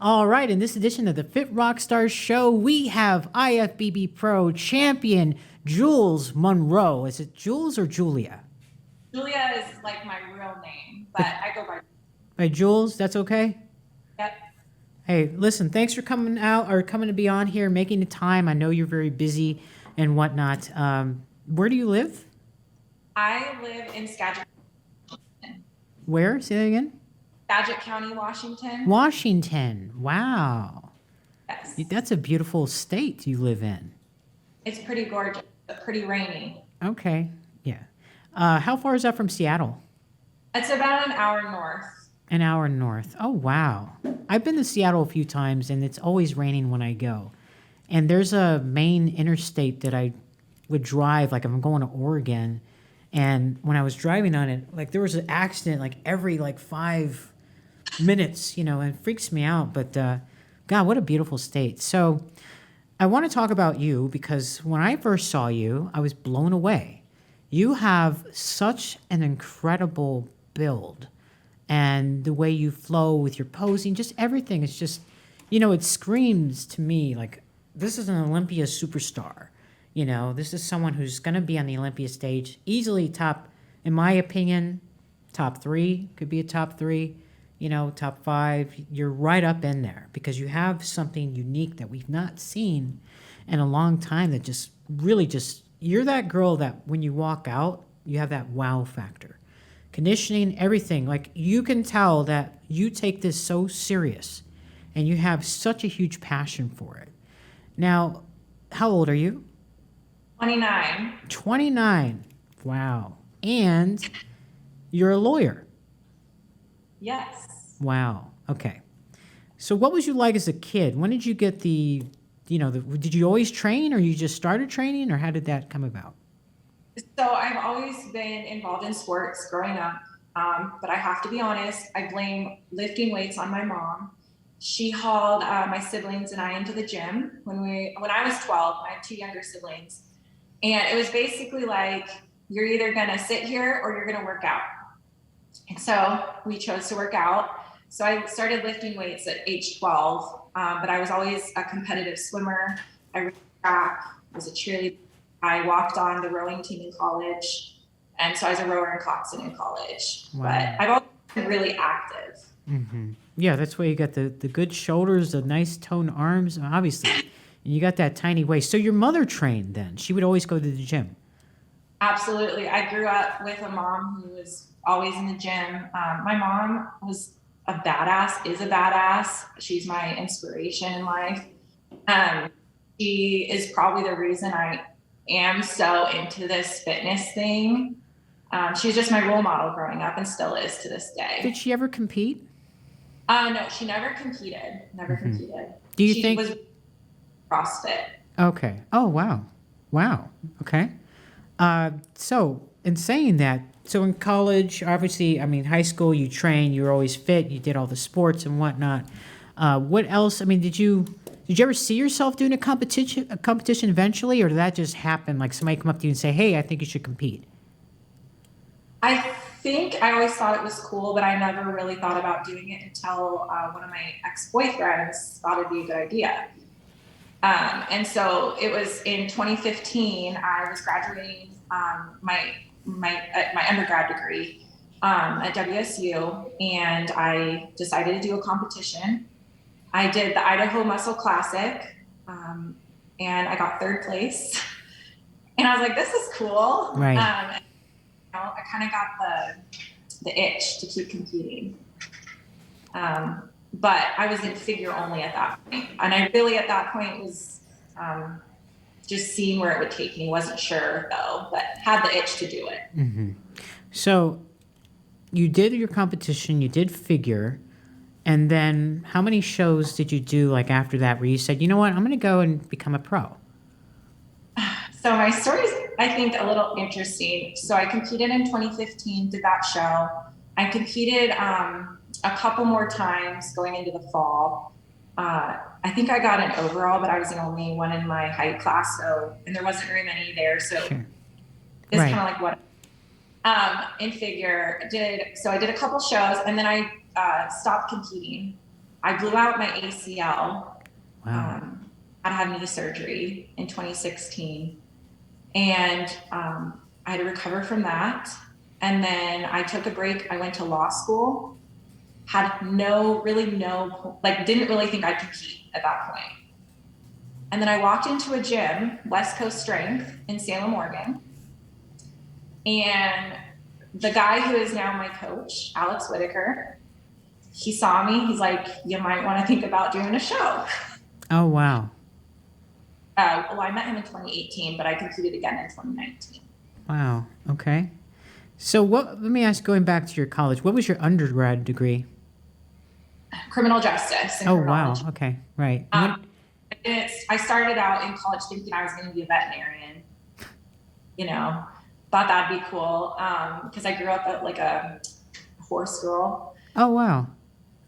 All right, in this edition of the Fit Rockstar Show, we have IFBB Pro champion Jules Monroe. Is it Jules or Julia? Julia is like my real name, but I go by Jules. That's okay. Yep. Hey, listen, thanks for coming out or coming to be on here, making the time. I know you're very busy and whatnot. Where do you live? I live in Skagit. Where? Say that again. Skagit County, Washington. Washington. Wow. Yes. That's a beautiful state you live in. It's pretty gorgeous, but pretty rainy. Okay. Yeah. How far is that from Seattle? It's about an hour north. An hour north. Oh, wow. I've been to Seattle a few times, and it's always raining when I go. And there's a main interstate that I would drive, like if I'm going to Oregon. And when I was driving on it, like there was an accident like every 5 minutes, and it freaks me out. But God, what a beautiful state. So I want to talk about you because when I first saw you, I was blown away. You have such an incredible build, and the way you flow with your posing, just everything is just, it screams to me like this is an Olympia superstar. This is someone who's going to be on the Olympia stage, easily top, in my opinion, top 3, could be a top 3, top 5. You're right up in there because you have something unique that we've not seen in a long time that just really you're that girl that when you walk out, you have that wow factor. Conditioning, everything. Like you can tell that you take this so serious and you have such a huge passion for it. Now, how old are you? 29. 29. Wow. And you're a lawyer. Yes. Wow. Okay. So what was you like as a kid? When did you get did you always train or you just started training or how did that come about? So I've always been involved in sports growing up. But I have to be honest, I blame lifting weights on my mom. She hauled my siblings and I into the gym when I was 12. I have 2 younger siblings. And it was basically like, you're either going to sit here or you're going to work out. And so we chose to work out. So I started lifting weights at age 12, but I was always a competitive swimmer. I ran track, was a cheerleader. I walked on the rowing team in college. And so I was a rower in Coxon in college. Wow. But I've always been really active. Mm-hmm. Yeah, that's why you got the good shoulders, the nice toned arms, obviously. And you got that tiny waist. So your mother trained then? She would always go to the gym? Absolutely. I grew up with a mom who was always in the gym. My mom was a badass, is a badass. She's my inspiration in life. She is probably the reason I am so into this fitness thing. She was just my role model growing up and still is to this day. Did she ever compete? No, she never competed. Competed. Do you she think... was CrossFit. Okay. Oh, wow. Wow. Okay. So in saying that, so in college, obviously, high school, you trained, you were always fit, you did all the sports and whatnot. What else? Did you ever see yourself doing a competition eventually, or did that just happen? Like somebody come up to you and say, hey, I think you should compete. I think I always thought it was cool, but I never really thought about doing it until one of my ex-boyfriends thought it'd be a good idea. And so it was in 2015, I was graduating my undergrad degree at WSU, and I decided to do a competition. I did the Idaho Muscle Classic, and I got 3rd place. And I was like, this is cool. Right. I kind of got the itch to keep competing. But I was in figure only at that point. And I really, at that point, was just seeing where it would take me. Wasn't sure, though, but had the itch to do it. Mm-hmm. So you did your competition, you did figure, and then how many shows did you do after that where you said, you know what, I'm going to go and become a pro? So my story is, I think, a little interesting. So I competed in 2015, did that show. I competed a couple more times going into the fall. I think I got an overall, but I was the only one in my height class, and there wasn't very many there. So sure. It's kind of like what in figure I did a couple shows, and then I stopped competing. I blew out my ACL. Wow. I had knee surgery in 2016, and I had to recover from that. And then I took a break. I went to law school. Had no, like, didn't really think I'd compete at that point. And then I walked into a gym, West Coast Strength in Salem, Oregon. And the guy who is now my coach, Alex Whitaker, he saw me. He's like, you might want to think about doing a show. Oh, wow. Well, I met him in 2018, but I competed again in 2019. Wow. Okay. So let me ask, going back to your college, what was your undergrad degree? Criminal justice and Oh, criminology. wow. Okay. Right. I started out in college thinking I was going to be a veterinarian. Thought that'd be cool because I grew up at like a horse girl, Oh, wow.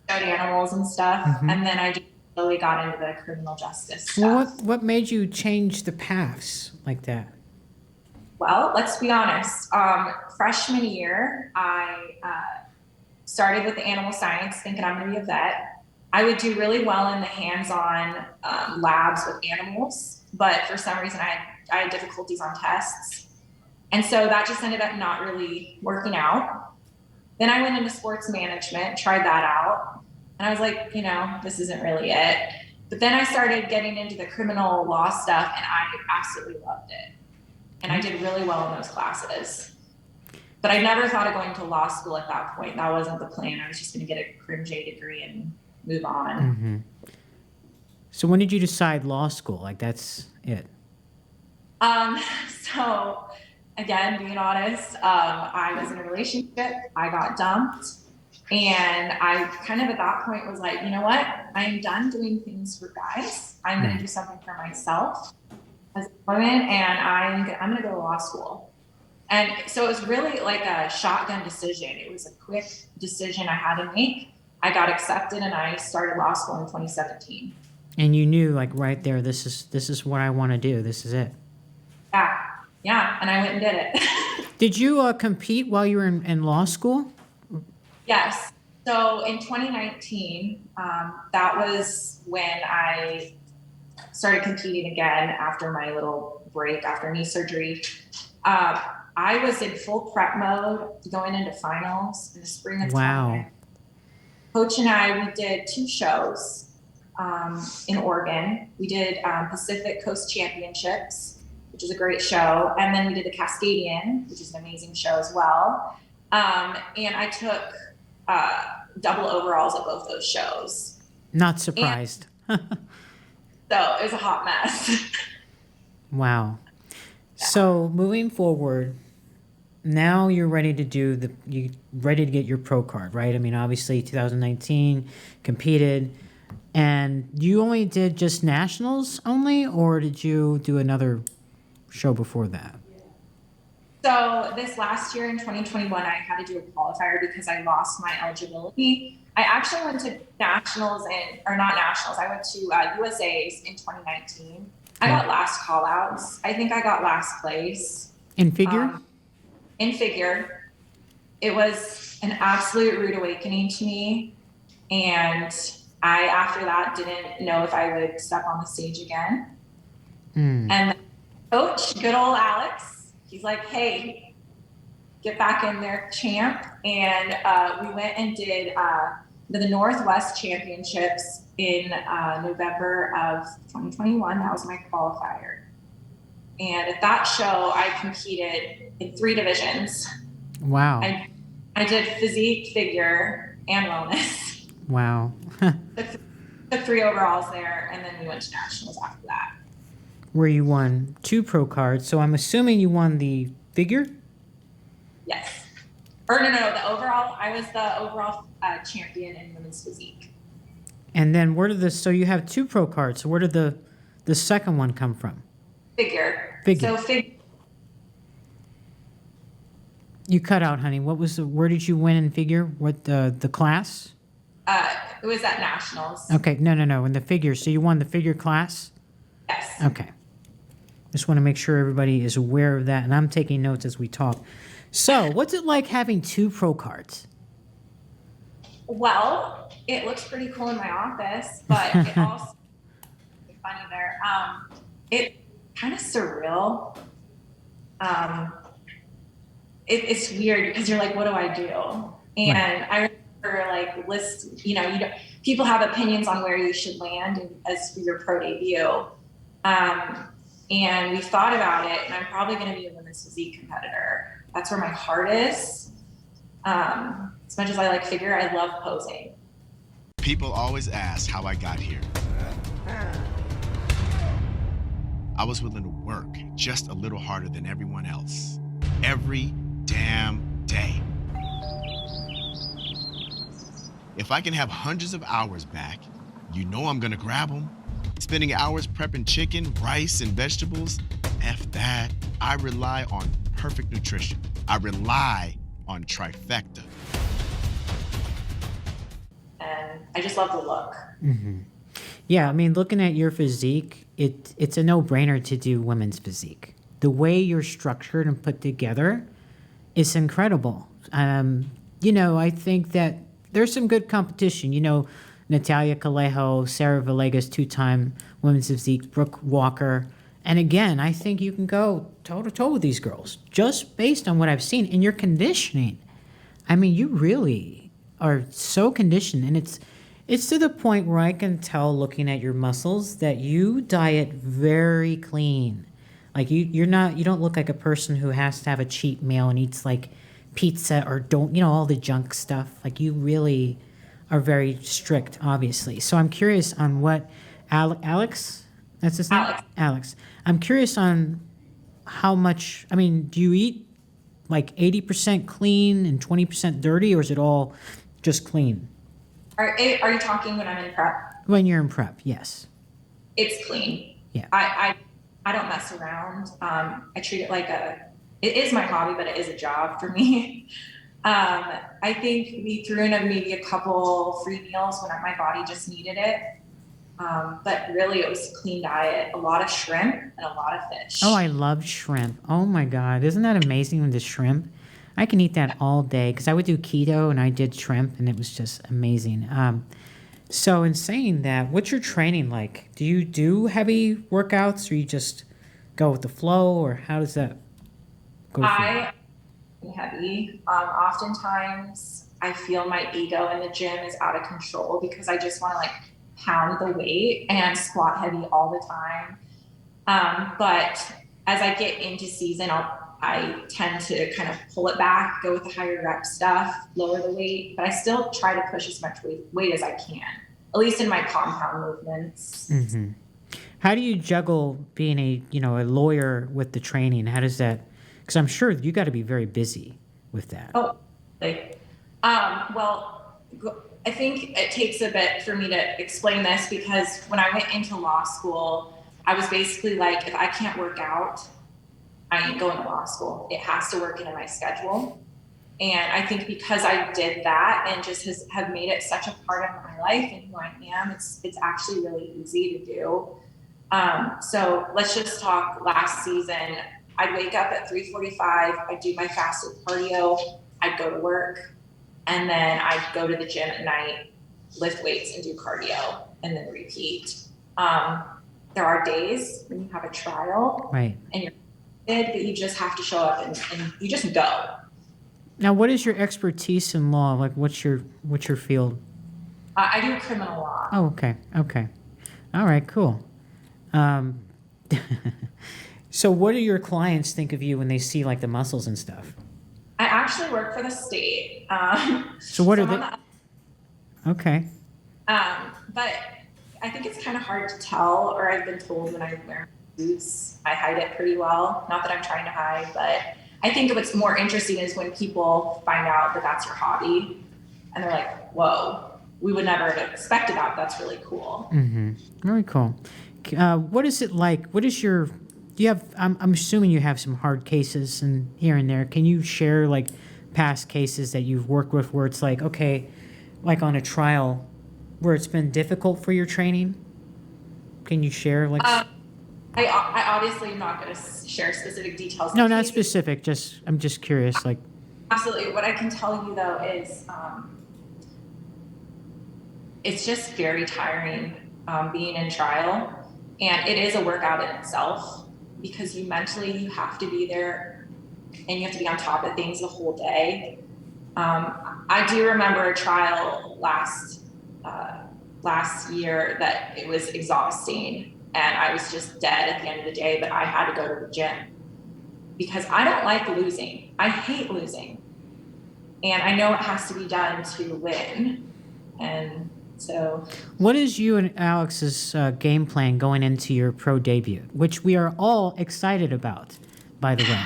studied animals and stuff, Mm-hmm. and then I just slowly got into the criminal justice Well, stuff. what made you change the paths like that? Well, let's be honest. Freshman year, I started with the animal science, thinking I'm going to be a vet. I would do really well in the hands-on labs with animals, but for some reason I had difficulties on tests. And so that just ended up not really working out. Then I went into sports management, tried that out, and I was like, this isn't really it. But then I started getting into the criminal law stuff, and I absolutely loved it. And I did really well in those classes. But I never thought of going to law school at that point. That wasn't the plan. I was just going to get a crim J degree and move on. Mm-hmm. So when did you decide law school? Like, that's it? So again, being honest, I was in a relationship. I got dumped. And I kind of at that point was like, you know what? I'm done doing things for guys. I'm going to do something for myself as a woman, and I'm going to go to law school. And so it was really like a shotgun decision. It was a quick decision I had to make. I got accepted, and I started law school in 2017. And you knew, like, right there, this is what I want to do. This is it. Yeah, and I went and did it. Did you compete while you were in law school? Yes. So in 2019, that was when I started competing again after my little break after knee surgery. I was in full prep mode going into finals in the spring of 2019. Coach and I, we did 2 shows in Oregon. We did Pacific Coast Championships, which is a great show. And then we did the Cascadian, which is an amazing show as well. And I took double overalls at both those shows. Not surprised. So it was a hot mess. Wow. Yeah. So moving forward, now you're ready to ready to get your pro card, right? I mean, obviously 2019 competed, and you only did just nationals only, or did you do another show before that? So this last year in 2021, I had to do a qualifier because I lost my eligibility. I actually went to nationals or not nationals. I went to USA's in 2019. I got last call outs. I think I got last place. In figure? In figure. It was an absolute rude awakening to me. And I, after that, didn't know if I would step on the stage again. And coach, good old Alex, he's like, hey, get back in there, champ. And we went and did the Northwest Championships in November of 2021. That was my qualifier. And at that show, I competed in 3 divisions. Wow. I did physique, figure, and wellness. Wow. Took 3 overalls there, and then we went to nationals after that. Where you won 2 pro cards. So I'm assuming you won the figure? Yes. Or no, the overall. I was the overall champion in women's physique. And then so you have 2 pro cards. So where did the second one come from? Figure. Figure. So You cut out, honey. Where did you win in figure? What the class? It was at nationals. Okay, no. In the figure. So you won the figure class? Yes. Okay. Just want to make sure everybody is aware of that, and I'm taking notes as we talk. So, what's it like having 2 pro cards? Well, it looks pretty cool in my office, but it also funny there. It kind of surreal. Um, it's weird because you're like, what do I do? Right. And I remember like people have opinions on where you should land as for your pro debut. Um, and we thought about it, and I'm probably going to be a women's physique competitor. That's where my heart is. As much as I like figure, I love posing. People always ask how I got here. I was willing to work just a little harder than everyone else. Every damn day. If I can have hundreds of hours back, you know I'm gonna grab them. Spending hours prepping chicken, rice, and vegetables, F that. I rely on perfect nutrition. I rely on trifecta. And I just love the look. Mm-hmm. Yeah, I mean, looking at your physique, it's a no-brainer to do women's physique. The way you're structured and put together is incredible. I think that there's some good competition. Natalia Calejo, Sarah Villegas, two-time women's physique, Brooke Walker. And again, I think you can go toe-to-toe with these girls just based on what I've seen. And your conditioning, I mean, you really are so conditioned. And it's to the point where I can tell looking at your muscles that you diet very clean. Like you don't look like a person who has to have a cheat meal and eats like pizza or all the junk stuff. Like you really are very strict, obviously. So I'm curious on what Alex, that's his name? Alex. I'm curious on how much, I mean, do you eat like 80% clean and 20% dirty, or is it all just clean? Are you talking when I'm in prep? When you're in prep, yes. It's clean. Yeah. I don't mess around. I treat it like it is my hobby, but it is a job for me. I think we threw in maybe a couple free meals when my body just needed it. But really it was a clean diet, a lot of shrimp and a lot of fish. Oh, I love shrimp. Oh my God. Isn't that amazing with the shrimp? I can eat that all day because I would do keto and I did shrimp and it was just amazing. So in saying that, what's your training like? Do you do heavy workouts or you just go with the flow, or how does that go for you? Heavy. Oftentimes I feel my ego in the gym is out of control because I just want to pound the weight and squat heavy all the time. But as I get into season, I tend to kind of pull it back, go with the higher rep stuff, lower the weight, but I still try to push as much weight as I can, at least in my compound movements. Mm-hmm. How do you juggle being a lawyer with the training? How does that, because I'm sure you got to be very busy with that. Well, I think it takes a bit for me to explain this because when I went into law school, I was basically like, if I can't work out, I ain't going to law school. It has to work into my schedule. And I think because I did that and just have made it such a part of my life and who I am, it's actually really easy to do. So let's just talk last season. I'd wake up at 3:45, I'd do my fasted cardio, I'd go to work, and then I'd go to the gym at night, lift weights and do cardio, and then repeat. There are days when you have a trial, right, and you're good, but you just have to show up and you just go. Now, what is your expertise in law? Like, what's your field? I do criminal law. Oh, okay. All right, cool. So what do your clients think of you when they see the muscles and stuff? I actually work for the state. So what are they? Okay. But I think it's kind of hard to tell, or I've been told when I wear suits, I hide it pretty well. Not that I'm trying to hide, but I think what's more interesting is when people find out that that's your hobby and they're like, whoa, we would never have expected that. That's really cool. Mm-hmm. Very cool. What is it like? Do you have, I'm assuming you have some hard cases and here and there. Can you share past cases that you've worked with where it's okay, on a trial where it's been difficult for your training? Can you share I obviously am not going to share specific details. No, not specific. I'm just curious. Absolutely. What I can tell you though is it's just very tiring being in trial. And it is a workout in itself because you have to be there and you have to be on top of things the whole day. I do remember a trial last year that it was exhausting and I was just dead at the end of the day, but I had to go to the gym because I don't like losing. I hate losing. And I know it has to be done to win. And so. What is you and Alex's game plan going into your pro debut, which we are all excited about, by the way?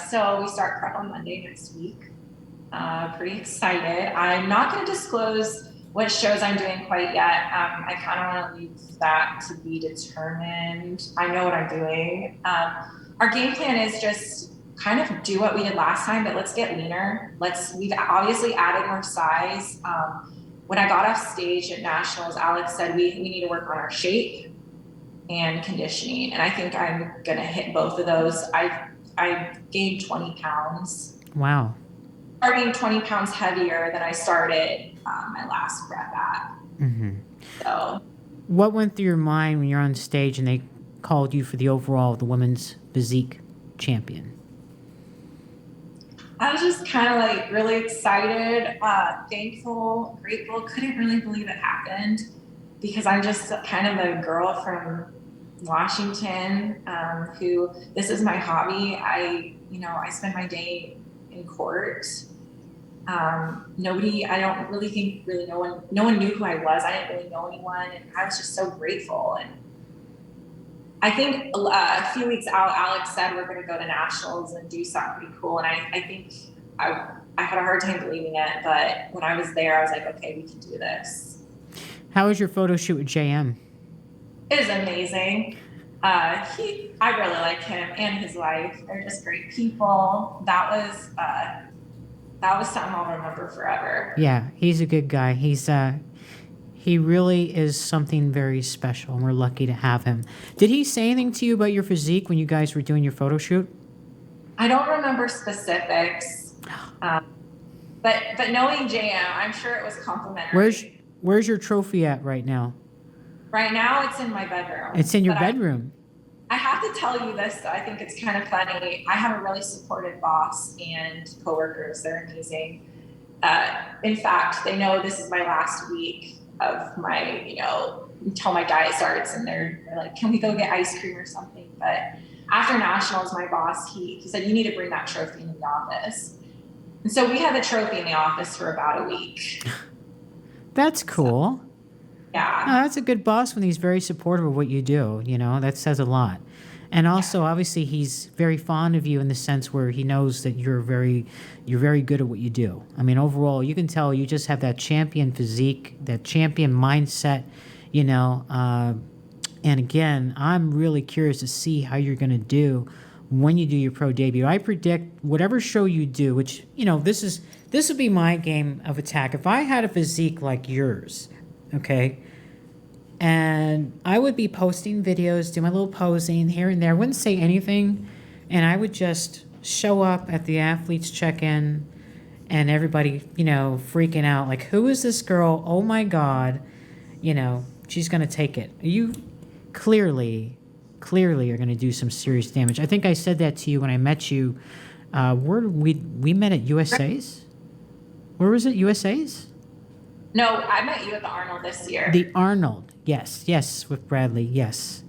So we start prep on Monday next week. Pretty excited. I'm not going to disclose what shows I'm doing quite yet. I kind of want to leave that to be determined. I know what I'm doing. Our game plan is just kind of do what we did last time, but let's get leaner. We've obviously added more size. When I got off stage at Nationals, Alex said we need to work on our shape and conditioning. And I think I'm going to hit both of those. I gained 20 pounds. Wow. Starting 20 pounds heavier than I started my last prep at. Mm-hmm. So. What went through your mind when you're on stage and they called you for the the women's physique champion? I was just kind of like really excited, thankful, grateful. Couldn't really believe it happened because I'm just kind of a girl from Washington who this is my hobby. I spend my day in court. I don't really think no one knew who I was. I didn't really know anyone, and I was just so grateful. And I think a few weeks out, Alex said we're going to go to Nationals and do something pretty cool. And I think I had a hard time believing it, but when I was there, I was like, okay, we can do this. How was your photo shoot with JM? It was amazing. I really like him and his wife. They're just great people. That was something I'll remember forever. Yeah, he's a good guy. He really is something very special, and we're lucky to have him. Did he say anything to you about your physique when you guys were doing your photo shoot? I don't remember specifics, but knowing JM, I'm sure it was complimentary. Where's your trophy at right now? Right now, it's in my bedroom. It's in your bedroom. I have to tell you this, though. I think it's kind of funny. I have a really supportive boss and coworkers. They're amazing. In fact, they know this is my last week of my, until my diet starts, and they're like, can we go get ice cream or something? But after Nationals, my boss, he said, you need to bring that trophy into the office. And so we had the trophy in the office for about a week. That's cool. So, yeah. That's a good boss when he's very supportive of what you do. That says a lot. And also, obviously, he's very fond of you in the sense where he knows that you're very good at what you do. I mean, overall, you can tell you just have that champion physique, that champion mindset, and again, I'm really curious to see how you're going to do when you do your pro debut. I predict whatever show you do, which, this would be my game of attack. If I had a physique like yours, okay, and I would be posting videos, do my little posing here and there. I wouldn't say anything, and I would just show up at the athletes check-in, and everybody, freaking out, like, who is this girl? Oh my God, she's gonna take it. You clearly are gonna do some serious damage. I think I said that to you when I met you. We met at USA's. Where was it? USA's? No, I met you at the Arnold this year. The Arnold, yes, with Bradley, yes.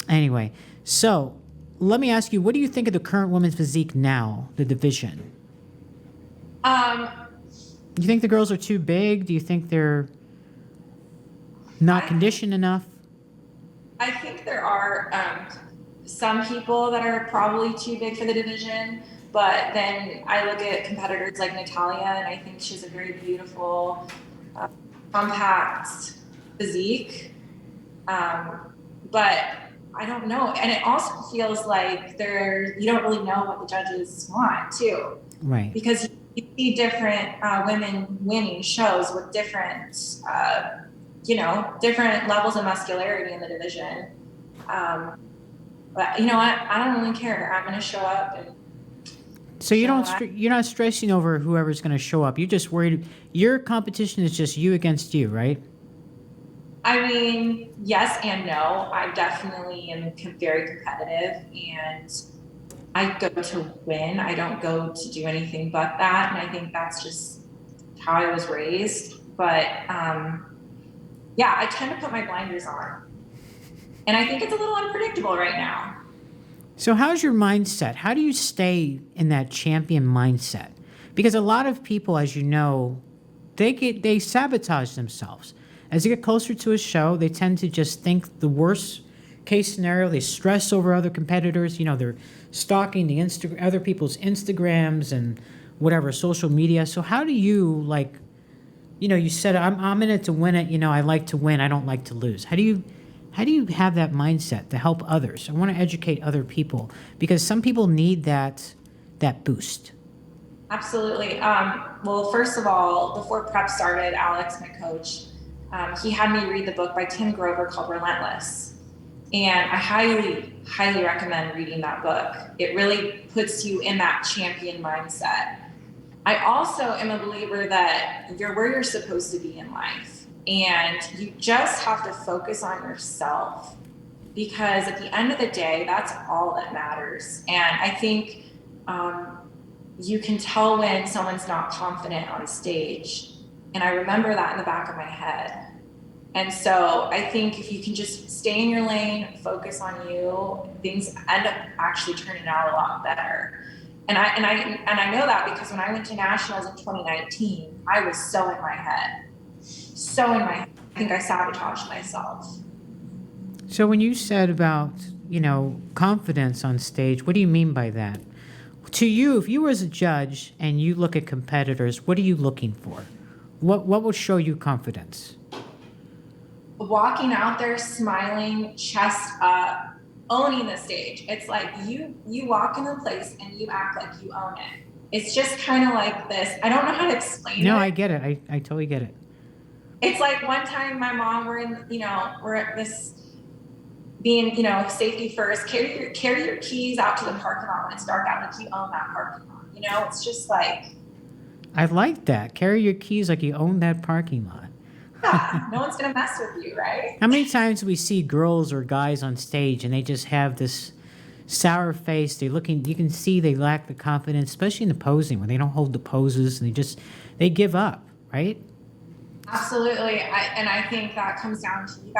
Anyway, so let me ask you, what do you think of the current women's physique now, the division? Do you think the girls are too big? Do you think they're not conditioned enough? I think there are some people that are probably too big for the division. But then I look at competitors like Natalia, and I think she's a very beautiful, compact physique. But I don't know. And it also feels like you don't really know what the judges want, too. Right. Because you see different women winning shows with different, different levels of muscularity in the division. But you know what? I don't really care. I'm going to show up and So you So don't you're not stressing over whoever's going to show up. You're just worried. Your competition is just you against you, right? I mean, yes and no. I definitely am very competitive, and I go to win. I don't go to do anything but that. And I think that's just how I was raised. But yeah, I tend to put my blinders on. And I think it's a little unpredictable right now. So how's your mindset? How do you stay in that champion mindset? Because a lot of people, as you know, they sabotage themselves. As they get closer to a show, they tend to just think the worst case scenario. They stress over other competitors. You know, they're stalking the other people's Instagrams and whatever social media. So how do you like? You know, you said I'm in it to win it. You know, I like to win. I don't like to lose. How do you have that mindset to help others? I want to educate other people because some people need that boost. Absolutely. Well, first of all, before prep started, Alex, my coach, he had me read the book by Tim Grover called Relentless. And I highly, highly recommend reading that book. It really puts you in that champion mindset. I also am a believer that you're where you're supposed to be in life. And you just have to focus on yourself because at the end of the day, that's all that matters. And I think you can tell when someone's not confident on stage. And I remember that in the back of my head. And so I think if you can just stay in your lane, focus on you, things end up actually turning out a lot better. And I know that because when I went to nationals in 2019, I was so in my head. So in my head. I think I sabotaged myself. So when you said about, confidence on stage, what do you mean by that? To you, if you were as a judge and you look at competitors, what are you looking for? What will show you confidence? Walking out there smiling, chest up, owning the stage. It's like you walk in the place and you act like you own it. It's just kind of like this. I don't know how to explain it. No, I get it. I totally get it. It's like one time my mom, we're at this being, safety first, carry your keys out to the parking lot when it's dark out, like you own that parking lot. It's just like, I like that. Carry your keys like you own that parking lot. yeah, no one's gonna mess with you, right? How many times we see girls or guys on stage and they just have this sour face? They're looking, you can see they lack the confidence, especially in the posing when they don't hold the poses and they give up, right? Absolutely. I think that comes down to you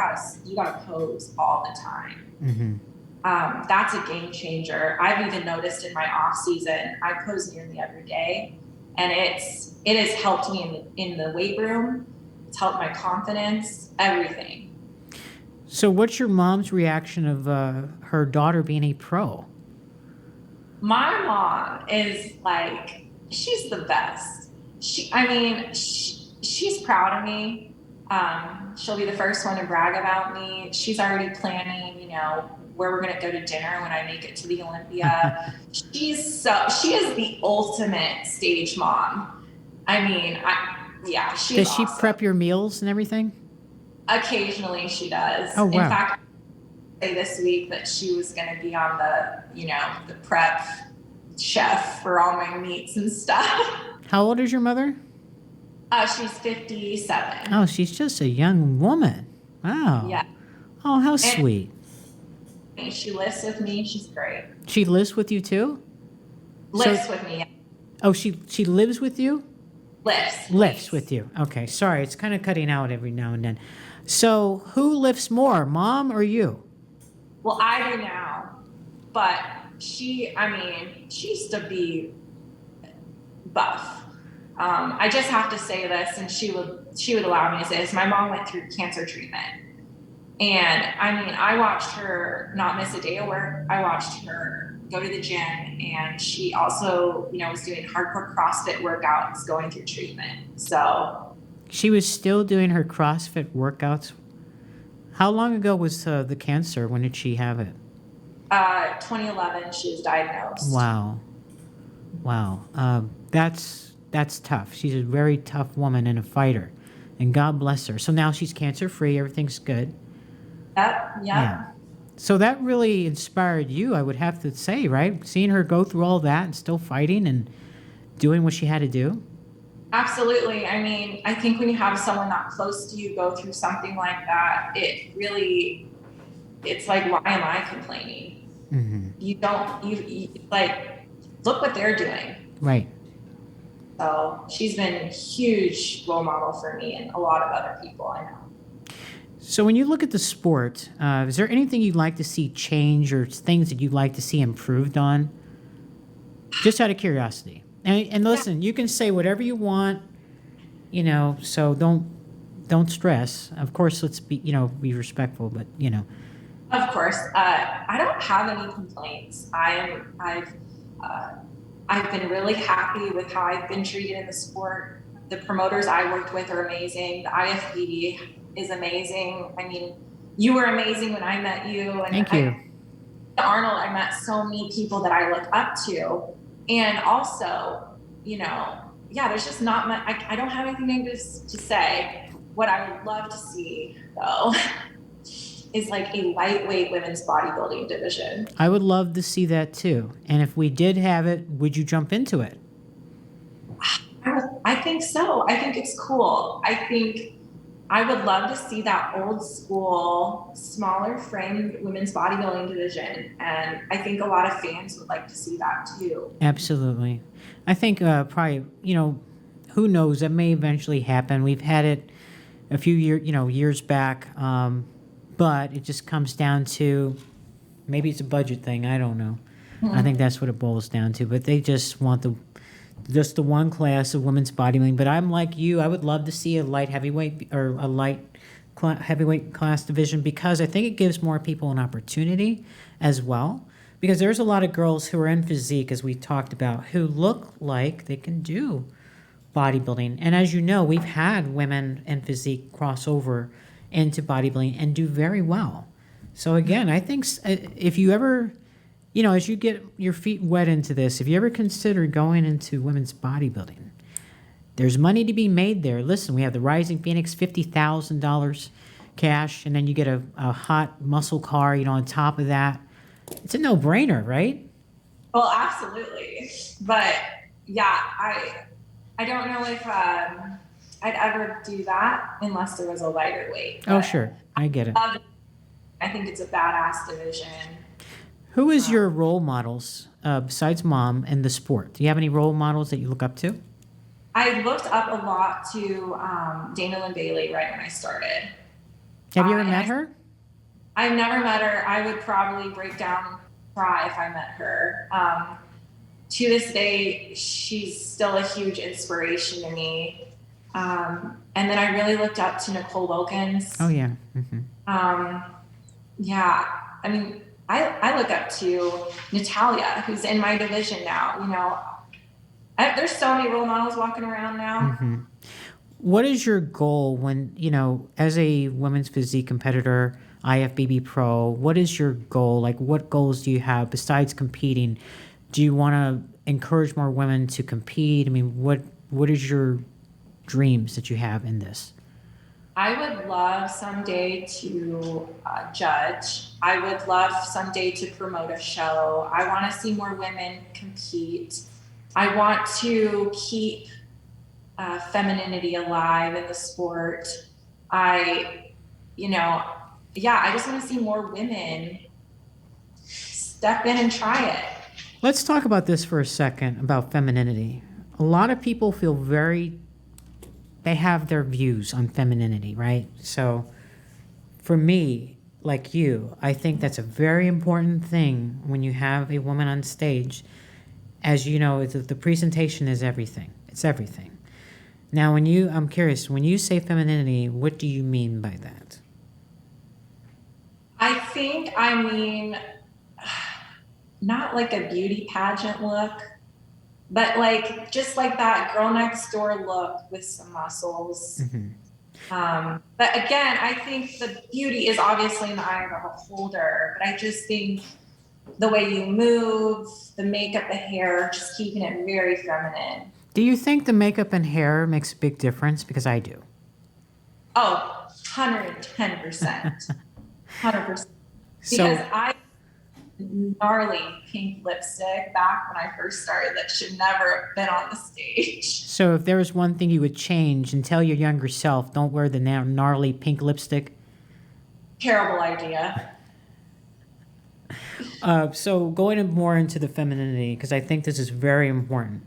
gotta pose all the time. Mm-hmm. That's a game changer. I've even noticed in my off season, I pose nearly every day, and it has helped me in the weight room. It's helped my confidence, everything. So what's your mom's reaction of her daughter being a pro? My mom is like, she's the best. She's proud of me. She'll be the first one to brag about me. She's already planning, where we're going to go to dinner when I make it to the Olympia. She is the ultimate stage mom. She's Does she awesome. prep your meals and everything? Occasionally she does. Oh, wow. In fact, this week that she was going to be on the prep chef for all my meats and stuff. How old is your mother? She's 57. Oh, she's just a young woman. Wow. Yeah. Oh, how sweet. She lives with me. She's great. She lives with you too? Lives with me. Oh, she lives with you? Lives with you. Okay, sorry, it's kind of cutting out every now and then. So who lifts more, mom or you? Well, I do now, but she used to be buff. I just have to say this, and she would allow me to say this. My mom went through cancer treatment, and I watched her not miss a day of work. I watched her go to the gym, and she also, was doing hardcore CrossFit workouts going through treatment. So she was still doing her CrossFit workouts. How long ago was the cancer? When did she have it? 2011, she was diagnosed. Wow. That's tough. She's a very tough woman and a fighter, and God bless her. So now she's cancer free. Everything's good. Yep. Yeah. So that really inspired you, I would have to say, right? Seeing her go through all that and still fighting and doing what she had to do. Absolutely. I mean, I think when you have someone that close to you go through something like that, it's like, why am I complaining? Hmm. You don't, like, look what they're doing. Right. So she's been a huge role model for me and a lot of other people I know. So when you look at the sport, is there anything you'd like to see change or things that you'd like to see improved on? Just out of curiosity. And listen, you can say whatever you want, so don't stress. Of course, let's be respectful, but Of course, I don't have any complaints. Uh, I've been really happy with how I've been treated in the sport. The promoters I worked with are amazing. The IFBB is amazing. I mean, you were amazing when I met you. And thank you. Arnold, I met so many people that I look up to. And also, yeah, there's just not much, I don't have anything negative to say. What I would love to see, though, is like a lightweight women's bodybuilding division. I would love to see that too. And if we did have it, would you jump into it? I think so. I think it's cool. I think I would love to see that old school, smaller framed women's bodybuilding division. And I think a lot of fans would like to see that too. Absolutely. I think probably, who knows, that may eventually happen. We've had it a few years back, but it just comes down to maybe it's a budget thing. I don't know. Mm-hmm. I think that's what it boils down to. But they just want just the one class of women's bodybuilding. But I'm like you. I would love to see a light heavyweight or a heavyweight class division because I think it gives more people an opportunity as well. Because there's a lot of girls who are in physique, as we talked about, who look like they can do bodybuilding. And as you know, we've had women in physique cross over into bodybuilding and do very well. So again, I think if you ever, as you get your feet wet into this, if you ever consider going into women's bodybuilding, there's money to be made there. Listen, we have the Rising Phoenix, $50,000 cash, and then you get a hot muscle car, on top of that. It's a no-brainer, right? Well, absolutely. But yeah, I don't know if I'd ever do that unless there was a lighter weight. Oh, sure. I get it. I think it's a badass division. Who is your role models besides mom in the sport? Do you have any role models that you look up to? I looked up a lot to Dana Lynn Bailey right when I started. Have you ever met her? I've never met her. I would probably break down and cry if I met her. To this day, she's still a huge inspiration to me. And then I really looked up to Nicole Wilkins. Oh, yeah. Mm-hmm. Yeah. I mean, I look up to Natalia, who's in my division now. There's so many role models walking around now. Mm-hmm. What is your goal when, as a women's physique competitor, IFBB pro, what is your goal? Like, what goals do you have besides competing? Do you want to encourage more women to compete? I mean, what is your dreams that you have in this? I would love someday to judge. I would love someday to promote a show. I want to see more women compete. I want to keep femininity alive in the sport. I just want to see more women step in and try it. Let's talk about this for a second, about femininity. A lot of people feel they have their views on femininity, right? So for me, like you, I think that's a very important thing when you have a woman on stage. As you know, the presentation is everything. It's everything. Now, I'm curious, when you say femininity, what do you mean by that? I think I mean not like a beauty pageant look, but like just like that girl next door look with some muscles. Mm-hmm. But again, I think the beauty is obviously in the eye of the beholder, but I just think the way you move, the makeup, the hair, just keeping it very feminine. Do you think the makeup and hair makes a big difference? Because I do. Oh, 110%. 100%. Because So, I gnarly pink lipstick back when I first started that should never have been on the stage. so if there was one thing you would change and tell your younger self, don't wear the gnarly pink lipstick. Terrible idea. So going more into the femininity, because I think this is very important.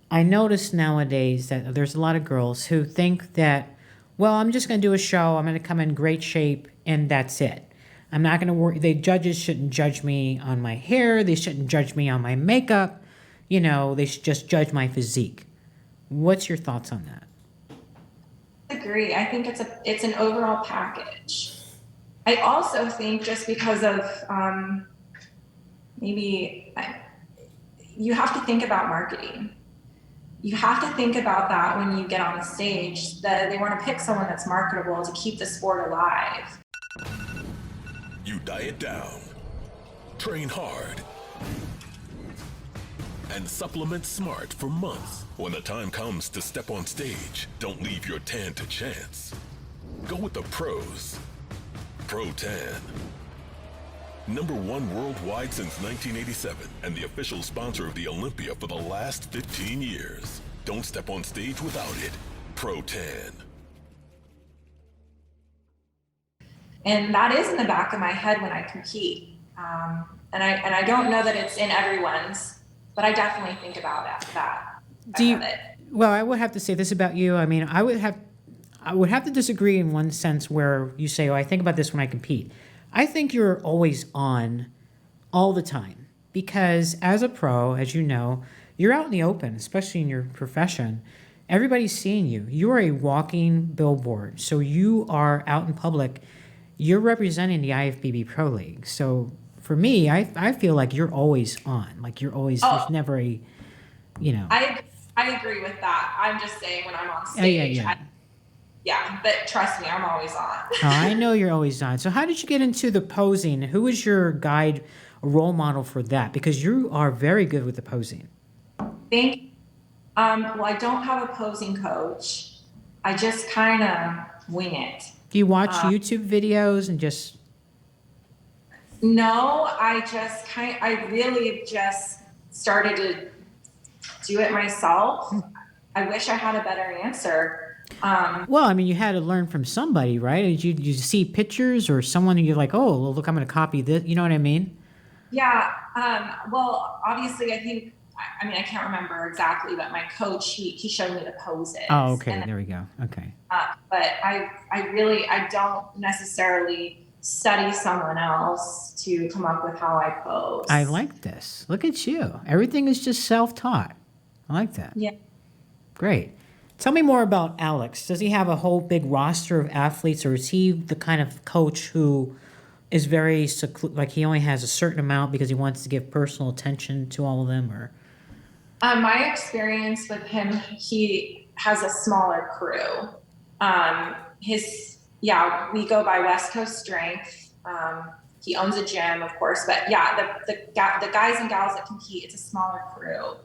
I notice nowadays that there's a lot of girls who think that, well, I'm just going to do a show. I'm going to come in great shape and that's it. I'm not going to worry. The judges shouldn't judge me on my hair. They shouldn't judge me on my makeup. You know, they should just judge my physique. What's your thoughts on that? I agree. I think it's an overall package. I also think just because of you have to think about marketing. You have to think about that when you get on the stage, that they want to pick someone that's marketable to keep the sport alive. You diet down, train hard, and supplement smart for months. When the time comes to step on stage, don't leave your tan to chance. Go with the pros. Pro Tan. #1 worldwide since 1987 and the official sponsor of the Olympia for the last 15 years. Don't step on stage without it. Pro Tan. And that is in the back of my head when I compete. And I don't know that it's in everyone's, but I definitely think about that. Well, I would have to say this about you. I mean, I would have to disagree in one sense where you say, oh, I think about this when I compete. I think you're always on all the time because as a pro, as you know, you're out in the open, especially in your profession. Everybody's seeing you. You are a walking billboard. So you are out in public. You're representing the IFBB Pro League. So for me, I feel like you're always on. Like you're always, there's never a, you know. I agree with that. I'm just saying when I'm on stage. Yeah, but trust me, I'm always on. I know you're always on. So how did you get into the posing? Who was your guide, role model for that? Because you are very good with the posing. Thank you. Well, I don't have a posing coach. I just kind of wing it. Do you watch YouTube videos and just? No, I really just started to do it myself. I wish I had a better answer. Well, I mean, you had to learn from somebody, right? Did you see pictures or someone who you're like, oh, well, look, I'm going to copy this. You know what I mean? Yeah. Well, obviously, I can't remember exactly, but my coach, he showed me the poses. Oh, okay. There we go. Okay. But I don't necessarily study someone else to come up with how I pose. I like this. Look at you. Everything is just self-taught. I like that. Yeah. Great. Tell me more about Alex. Does he have a whole big roster of athletes, or is he the kind of coach who is very like he only has a certain amount because he wants to give personal attention to all of them? Or my experience with him, he has a smaller crew. We go by West Coast Strength. He owns a gym, of course, but yeah, the guys and gals that compete, it's a smaller crew.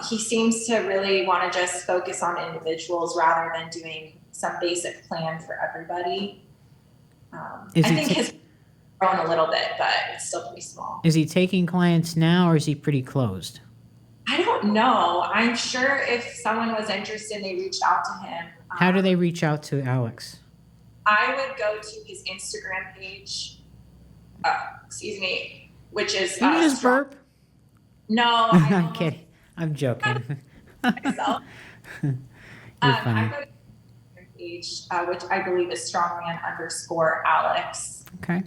He seems to really want to just focus on individuals rather than doing some basic plan for everybody. I think his grown a little bit, but it's still pretty small. Is he taking clients now, or is he pretty closed? I don't know. I'm sure if someone was interested, they reached out to him. How do they reach out to Alex? I would go to his Instagram page, which is... Can you just burp? No. I'm kidding. I'm joking. Myself. You're funny. I go to his Instagram page, which I believe is strongman_Alex. Okay.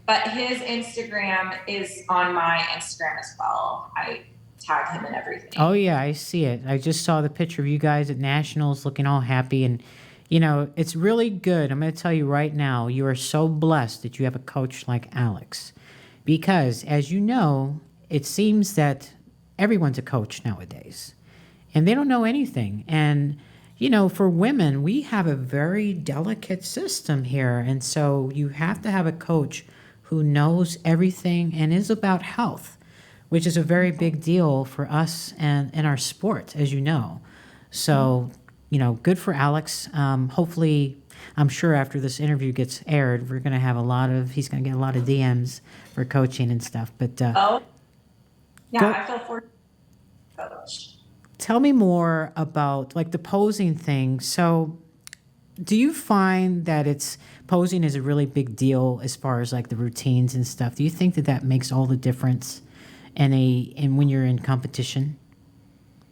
But his Instagram is on my Instagram as well. I tag him and everything. Oh, yeah, I see it. I just saw the picture of you guys at Nationals looking all happy. And, you know, it's really good. I'm going to tell you right now, you are so blessed that you have a coach like Alex. Because, as you know, it seems that everyone's a coach nowadays. And they don't know anything. And, you know, for women, we have a very delicate system here. And so you have to have a coach who knows everything and is about health, which is a very big deal for us and in our sport, as you know. So, you know, good for Alex. Hopefully, I'm sure after this interview gets aired, we're going to have he's going to get a lot of DMs for coaching and stuff. But Oh, yeah, Go- I feel fortunate, coach. tell me more about like the posing thing. So do you find that posing is a really big deal as far as like the routines and stuff? Do you think that makes all the difference in when you're in competition?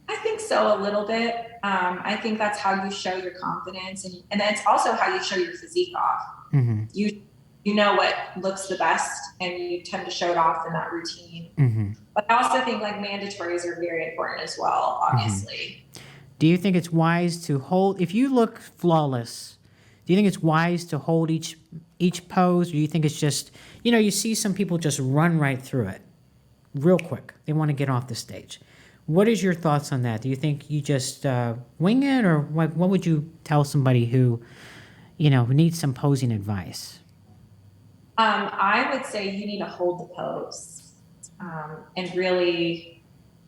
I think so, a little bit. I think that's how you show your confidence, and that's also how you show your physique off. Mm-hmm. You know what looks the best, and you tend to show it off in that routine. Mm-hmm. But I also think like mandatories are very important as well, obviously. Do you think it's wise to hold, if you look flawless, do you think it's wise to hold each pose, or do you think it's just, you see some people just run right through it real quick. They want to get off the stage. What is your thoughts on that? Do you think you just wing it, or what would you tell somebody who needs some posing advice? I would say you need to hold the pose and really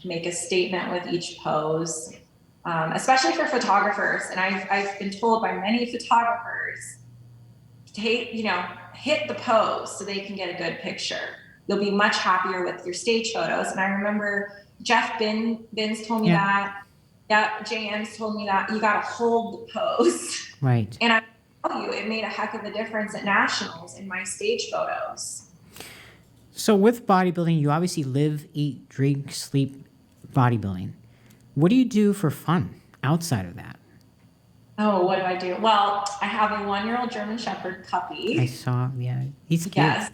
make a statement with each pose, especially for photographers. And I've been told by many photographers to hit the pose so they can get a good picture. You'll be much happier with your stage photos. And I remember Jeff Binns told me that. Yeah, JM's told me that. You got to hold the pose. Right. And I tell you, it made a heck of a difference at nationals in my stage photos. So with bodybuilding, you obviously live, eat, drink, sleep bodybuilding. What do you do for fun outside of that? Oh, what do I do? Well, I have a 1-year-old German Shepherd puppy. I saw, yeah, he's cute. Yes.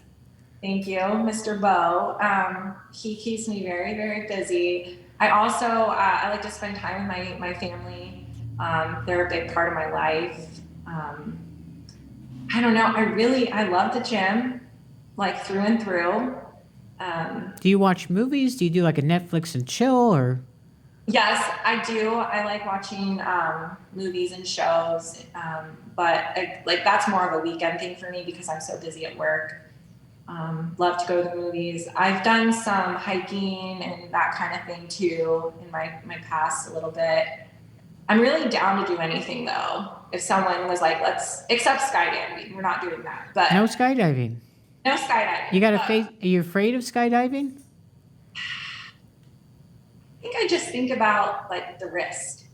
Thank you, Mr. Bo. He keeps me very, very busy. I also, I like to spend time with my family. They're a big part of my life. I don't know. I love the gym, like through and through. Do you watch movies? Do you do like a Netflix and chill, or? Yes, I do. I like watching movies and shows, but that's more of a weekend thing for me because I'm so busy at work. Love to go to the movies. I've done some hiking and that kind of thing too in my past a little bit. I'm really down to do anything though. If someone was like, except skydiving, we're not doing that. But No skydiving. no skydiving. You got to face. Are you afraid of skydiving? I think I just think about like the risk.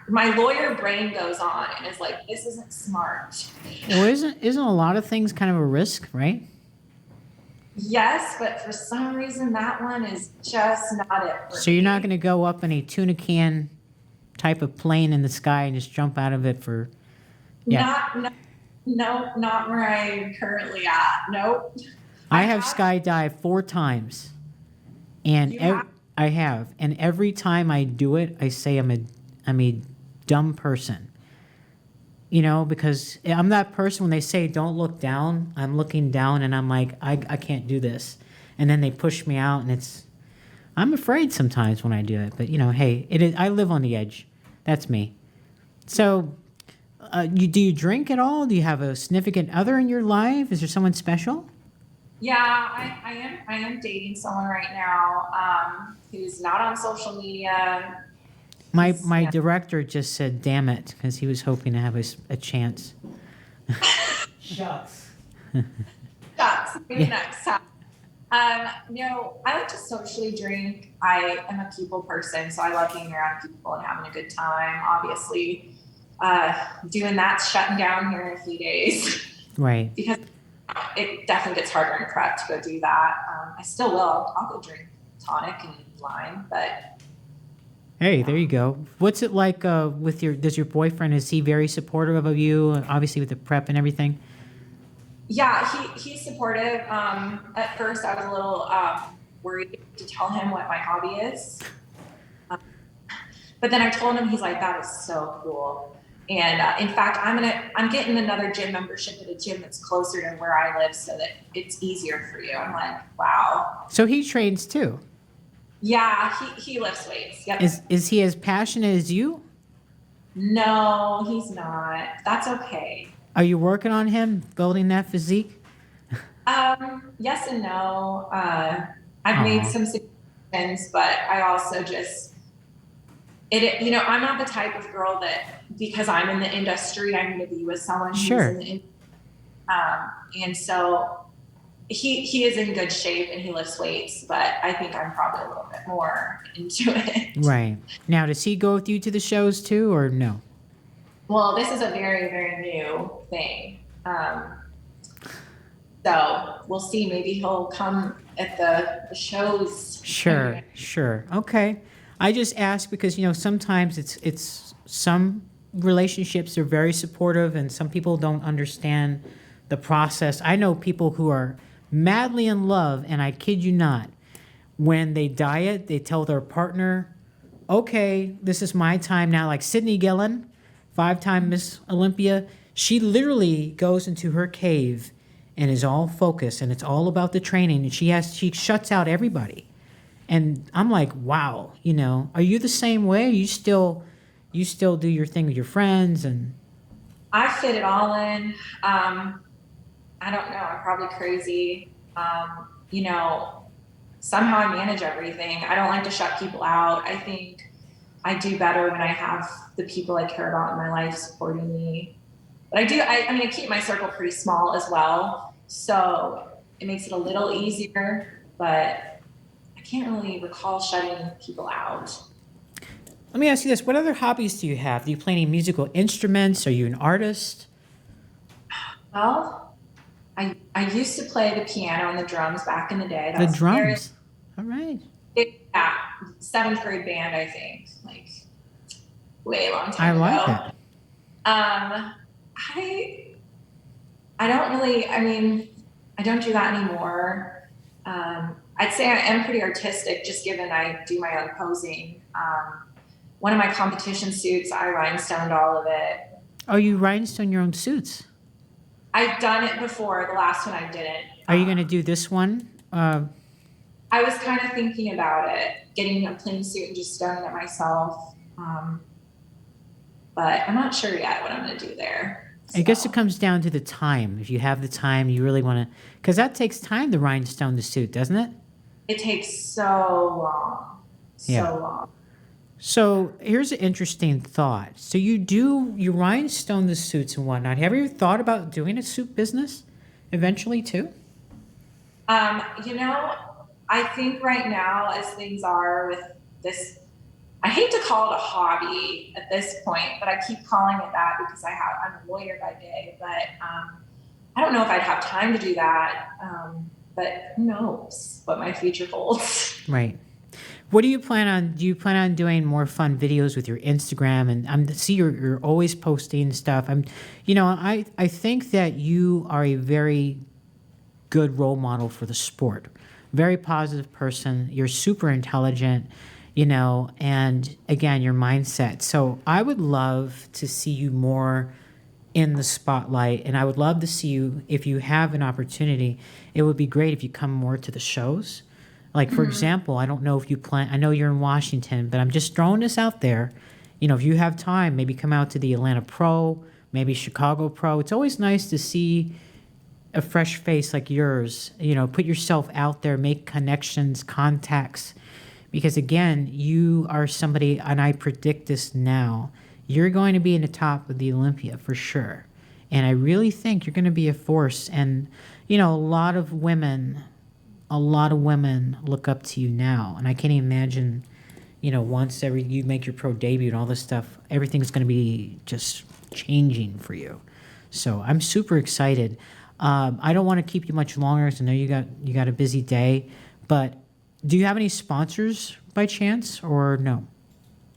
My lawyer brain goes on and is like, this isn't smart. Well, isn't a lot of things kind of a risk, right? Yes, but for some reason that one is just not it. So you're not going to go up in a tuna can type of plane in the sky and just jump out of it for? Yeah. Not where I'm currently at. Nope. I have skydived 4 times, and I have, and every time I do it, I say I'm a dumb person. Because I'm that person when they say don't look down, I'm looking down and I'm like, I can't do this. And then they push me out, and I'm afraid sometimes when I do it. But, hey, it is. I live on the edge. That's me. So do you drink at all? Do you have a significant other in your life? Is there someone special? Yeah, I am dating someone right now who's not on social media. My director just said, damn it, because he was hoping to have a chance. Shucks. Shucks. Maybe next time. No, I like to socially drink. I am a people person, so I love being around people and having a good time. Obviously, doing that's shutting down here in a few days. Right. Because it definitely gets harder in prep to go do that. I still will. I'll go drink tonic and lime, but... Hey, there you go. What's it like does your boyfriend, is he very supportive of you, obviously with the prep and everything? Yeah, he's supportive. At first I was a little worried to tell him what my hobby is. But then I told him, he's like, that is so cool. And in fact, I'm getting another gym membership at a gym that's closer to where I live so that it's easier for you. I'm like, wow. So he trains too? Yeah, he lifts weights. Yep. Is he as passionate as you? No, he's not. That's okay. Are you working on him, building that physique? Yes and no. I've made some suggestions, but I also just, I'm not the type of girl that because I'm in the industry, I'm going to be with someone who's Sure. in the industry. And so he is in good shape and he lifts weights, but I think I'm probably a little bit more into it. Right. Now, does he go with you to the shows too, or no? Well, this is a very, very new thing. So we'll see. Maybe he'll come at the shows. Sure, sure. Okay. I just ask because, sometimes it's some relationships are very supportive and some people don't understand the process. I know people who are madly in love, and I kid you not, when they diet, they tell their partner, okay, this is my time now. Like Sydney Gillen, 5-time Miss Olympia, she literally goes into her cave and is all focused, and it's all about the training, and she shuts out everybody. And I'm like, wow, are you the same way? You still do your thing with your friends and I fit it all in. I don't know. I'm probably crazy. Somehow I manage everything. I don't like to shut people out. I think I do better when I have the people I care about in my life supporting me. But I keep my circle pretty small as well. So it makes it a little easier, but I can't really recall shutting people out. Let me ask you this. What other hobbies do you have? Do you play any musical instruments? Are you an artist? Well, I used to play the piano and the drums back in the day. The drums. All right. Yeah, 7th grade band, I think, like way long I time like ago. that. I don't really. I don't do that anymore. I'd say I am pretty artistic, just given I do my own posing. One of my competition suits, I rhinestoned all of it. Oh, you rhinestone your own suits? I've done it before. The last one I didn't. Are you going to do this one? I was kind of thinking about it, getting a plain suit and just stoning it myself. But I'm not sure yet what I'm going to do there. I guess it comes down to the time. If you have the time, you really want to, because that takes time to rhinestone the suit, doesn't it? It takes so long. Yeah. So long. So here's an interesting thought. So you rhinestone the suits and whatnot. Have you ever thought about doing a suit business eventually too? I think right now, as things are with this, I hate to call it a hobby at this point, but I keep calling it that because I'm a lawyer by day, but I don't know if I'd have time to do that. But who knows what my future holds. Right. What do you plan on? Do you plan on doing more fun videos with your Instagram? And see you're always posting stuff. I think that you are a very good role model for the sport. Very positive person. You're super intelligent, and again, your mindset. So I would love to see you more in the spotlight, and I would love to see you, if you have an opportunity, it would be great if you come more to the shows. Like, for example, I don't know if you plan, I know you're in Washington, but I'm just throwing this out there. If you have time, maybe come out to the Atlanta Pro, maybe Chicago Pro. It's always nice to see a fresh face like yours, put yourself out there, make connections, contacts, because again, you are somebody, and I predict this now, you're going to be in the top of the Olympia for sure. And I really think you're going to be a force. And, a lot of women look up to you now. And I can't imagine, once you make your pro debut and all this stuff, everything's going to be just changing for you. So I'm super excited. I don't want to keep you much longer because I know you got a busy day, but do you have any sponsors by chance or no?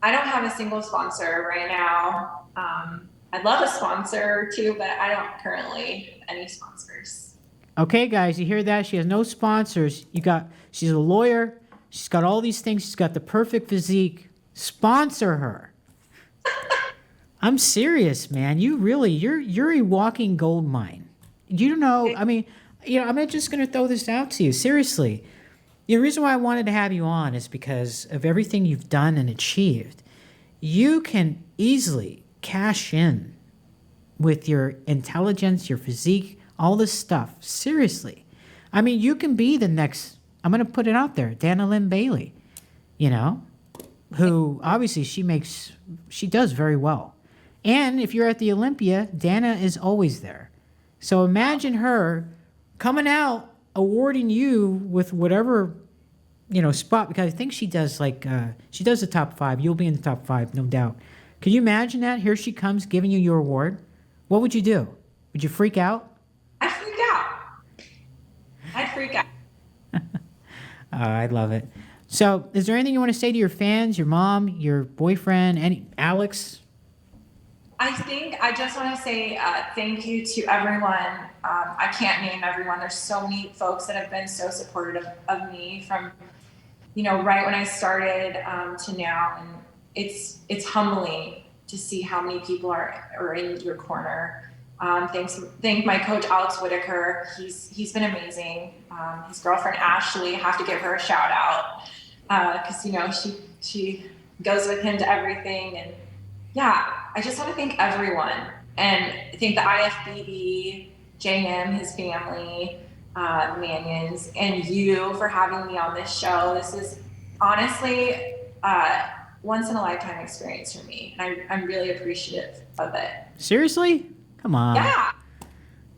I don't have a single sponsor right now. I'd love a sponsor too, but I don't currently have any sponsors. Okay, guys, you hear that? She has no sponsors. She's a lawyer. She's got all these things. She's got the perfect physique. Sponsor her. I'm serious, man. You're a walking gold mine. You don't know. I'm just going to throw this out to you. Seriously. The reason why I wanted to have you on is because of everything you've done and achieved. You can easily cash in with your intelligence, your physique, all this stuff. Seriously. You can be the next, I'm going to put it out there, Dana Lynn Bailey. who obviously she does very well. And if you're at the Olympia, Dana is always there. So imagine her coming out awarding you with whatever, spot, because I think she does she does the top 5. You'll be in the top 5, no doubt. Can you imagine that? Here she comes giving you your award. What would you do? Would you freak out? I'd freak out. I'd freak out. I love it. So is there anything you want to say to your fans, your mom, your boyfriend, Alex? I think I just want to say thank you to everyone. I can't name everyone. There's so many folks that have been so supportive of me from, right when I started to now. And it's humbling to see how many people are in your corner. Thank my coach, Alex Whitaker. He's been amazing. His girlfriend, Ashley, I have to give her a shout out because, she goes with him to everything. And yeah, I just want to thank everyone and thank the IFBB, JM, his family, Manions, and you for having me on this show. This is honestly once in a lifetime experience for me. And I'm really appreciative of it. Seriously? Come on. Yeah.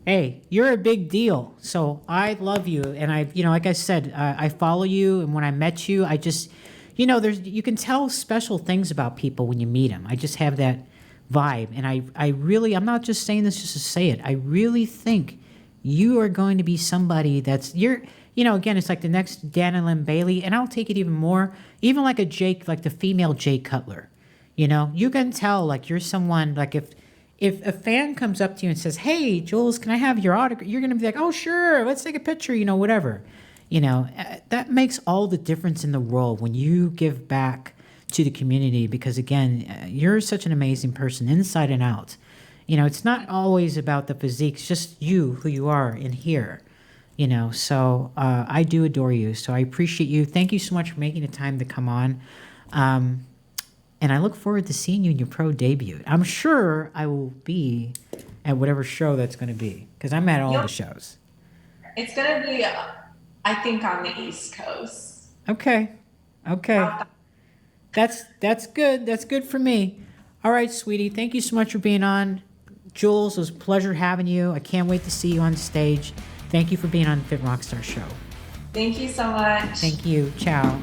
Hey, you're a big deal. So I love you. And like I said, I follow you. And when I met you, I just, you can tell special things about people when you meet them. I just have that vibe. And I really, I'm not just saying this just to say it. I really think you are going to be somebody again, it's like the next Dana Lynn Bailey. And I'll take it even more, even like a Jake, like the female Jay Cutler. You can tell like you're someone, like if a fan comes up to you and says, "Hey, Jules, can I have your autograph?" You're going to be like, "Oh, sure. Let's take a picture," whatever. That makes all the difference in the world when you give back to the community because, again, you're such an amazing person inside and out. It's not always about the physique. It's just you, who you are in here, So I do adore you. So I appreciate you. Thank you so much for making the time to come on. And I look forward to seeing you in your pro debut. I'm sure I will be at whatever show that's going to be because I'm at all the shows. It's going to be, I think, on the East Coast. Okay. That's good. That's good for me. All right, sweetie. Thank you so much for being on. Jules, it was a pleasure having you. I can't wait to see you on stage. Thank you for being on the Fit Rockstar Show. Thank you so much. Thank you. Ciao.